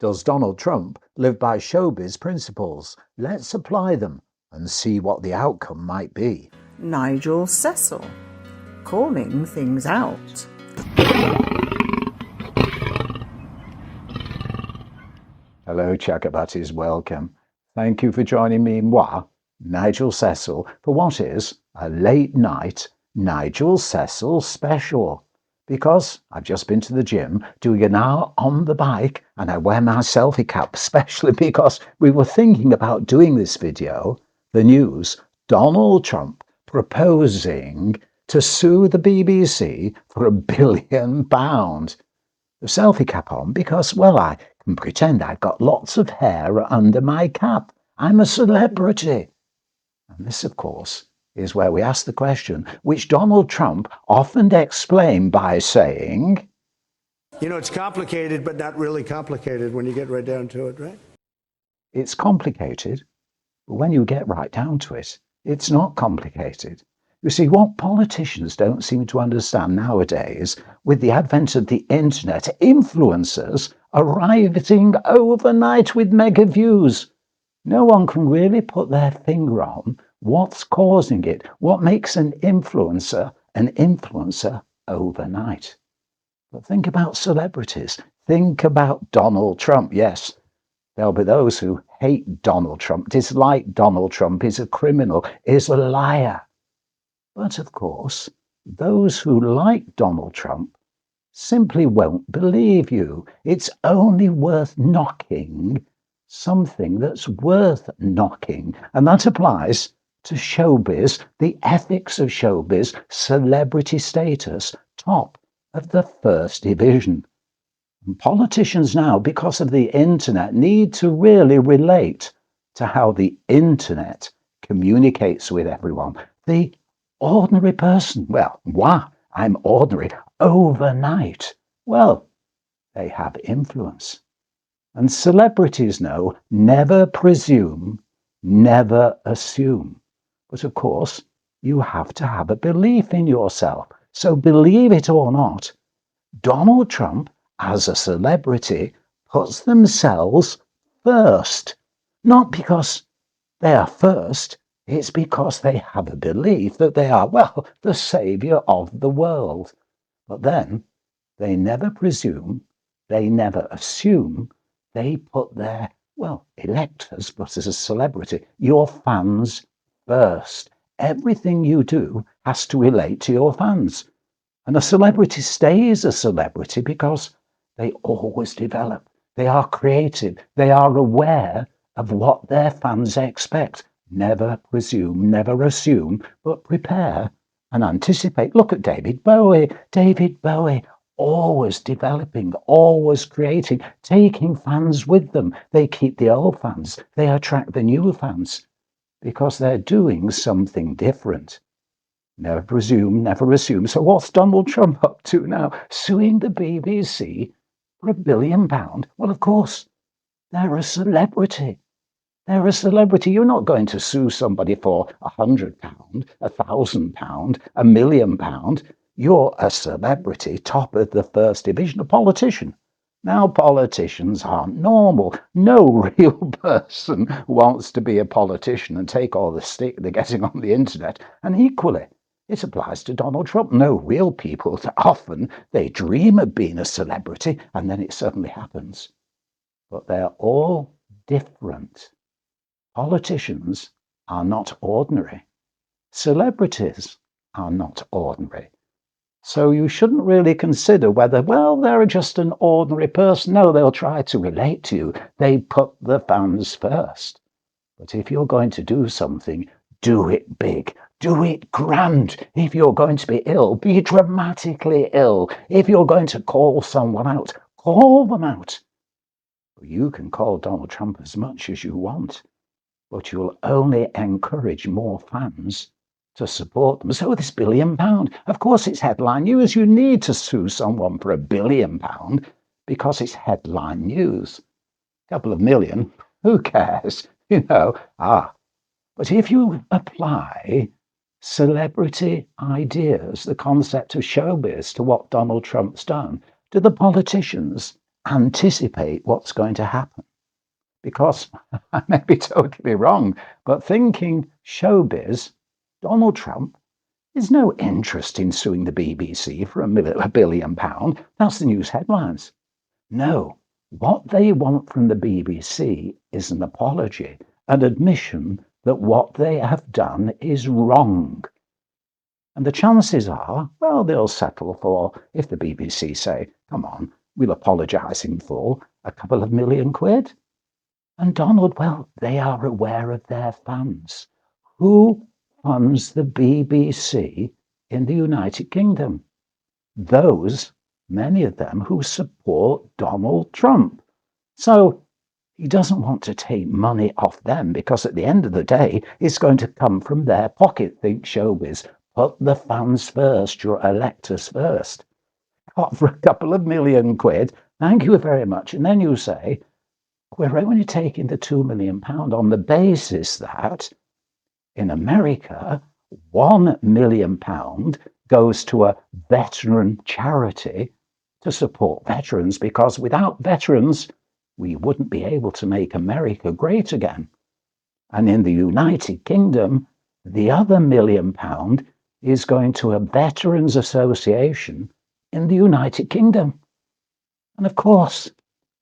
Does Donald Trump live by Showbiz principles? Let's apply them and see what the outcome might be. Nigel Cecil, calling things out. Hello, Chakabatis, welcome. Thank you for joining me, moi, Nigel Cecil, for what is a late night Nigel Cecil special. Because I've just been to the gym doing an hour on the bike and I wear my selfie cap, especially because we were thinking about doing this video. The news, Donald Trump proposing to sue the BBC for £1 billion. The selfie cap on because, well, I can pretend I've got lots of hair under my cap. I'm a celebrity. And this, of course, is where we ask the question, which Donald Trump often explained by saying, you know, it's complicated, but not really complicated when you get right down to it, right? It's complicated, but when you get right down to it, it's not complicated. You see, what politicians don't seem to understand nowadays, with the advent of the internet, influencers arriving overnight with mega views. No one can really put their finger on what's causing it, what makes an influencer overnight. But think about celebrities. Think about Donald Trump. Yes, there'll be those who hate Donald Trump, dislike Donald Trump, is a criminal, is a liar. But of course, those who like Donald Trump simply won't believe you. It's only worth knocking something that's worth knocking. And that applies to showbiz, the ethics of showbiz, celebrity status, top of the first division. And politicians now, because of the internet, need to really relate to how the internet communicates with everyone. The ordinary person, well, I'm ordinary, overnight. Well, they have influence. And celebrities know, never presume, never assume. But of course, you have to have a belief in yourself. So believe it or not, Donald Trump, as a celebrity, puts themselves first. Not because they are first, it's because they have a belief that they are, well, the savior of the world. But then they never presume, they never assume, they put their, well, electors, but as a celebrity, your fans first. Everything you do has to relate to your fans. And a celebrity stays a celebrity because they always develop. They are creative. They are aware of what their fans expect. Never presume, never assume, but prepare and anticipate. Look at David Bowie. David Bowie, always developing, always creating, taking fans with them. They keep the old fans. They attract the new fans because they're doing something different. Never presume, never assume. So what's Donald Trump up to now? Suing the BBC for £1 billion? Well, of course, they're a celebrity. They're a celebrity. You're not going to sue somebody for £100, £1,000, £1 million. You're a celebrity, top of the first division, a politician. Now, politicians aren't normal. No real person wants to be a politician and take all the stick they're getting on the internet. And equally, it applies to Donald Trump. No real people, often they dream of being a celebrity and then it suddenly happens. But they're all different. Politicians are not ordinary. Celebrities are not ordinary. So you shouldn't really consider whether, well, they're just an ordinary person. No, they'll try to relate to you. They put the fans first. But if you're going to do something, do it big. Do it grand. If you're going to be ill, be dramatically ill. If you're going to call someone out, call them out. You can call Donald Trump as much as you want, but you'll only encourage more fans to support them. So this £1 billion, of course it's headline news. You need to sue someone for £1 billion because it's headline news. A couple of million, who cares? But if you apply celebrity ideas, the concept of showbiz, to what Donald Trump's done, do the politicians anticipate what's going to happen. Because I may be totally wrong, but thinking showbiz, Donald Trump is no interest in suing the BBC for £1 billion. That's the news headlines. No, what they want from the BBC is an apology, an admission that what they have done is wrong. And the chances are, well, they'll settle for, if the BBC say, come on, we'll apologise in full, a couple of million quid. And Donald, well, they are aware of their fans. Who funds the BBC in the United Kingdom? Those, many of them, who support Donald Trump. So he doesn't want to take money off them because at the end of the day, it's going to come from their pocket. Think showbiz. Put the fans first, your electors first. What, for a couple of million quid? Thank you very much. And then you say, we're only taking the £2 million on the basis that in America, £1 million goes to a veteran charity to support veterans, because without veterans, we wouldn't be able to make America great again. And in the United Kingdom, the other £1 million is going to a veterans association in the United Kingdom. And of course,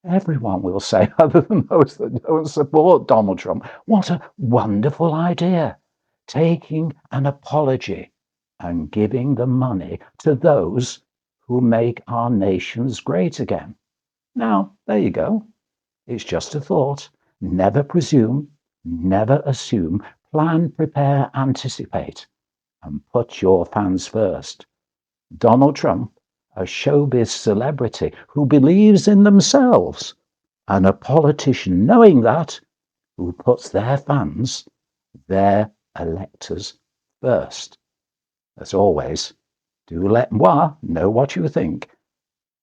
everyone will say, other than those that don't support Donald Trump, what a wonderful idea. Taking an apology and giving the money to those who make our nations great again. Now, there you go. It's just a thought. Never presume, never assume. Plan, prepare, anticipate, and put your fans first. Donald Trump, a showbiz celebrity who believes in themselves, and a politician knowing that, who puts their fans, their electors, first. As always, do let moi know what you think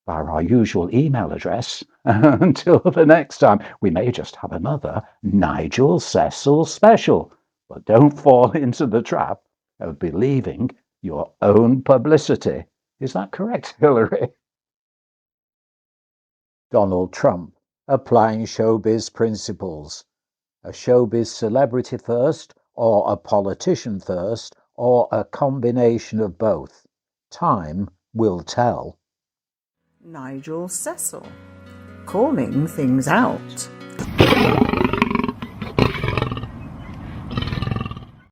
via our usual email address. Until the next time, we may just have another Nigel Cecil special. But don't fall into the trap of believing your own publicity. Is that correct, Hillary? Donald Trump, applying showbiz principles. A showbiz celebrity first, or a politician first, or a combination of both? Time will tell. Nigel Cecil, calling things out.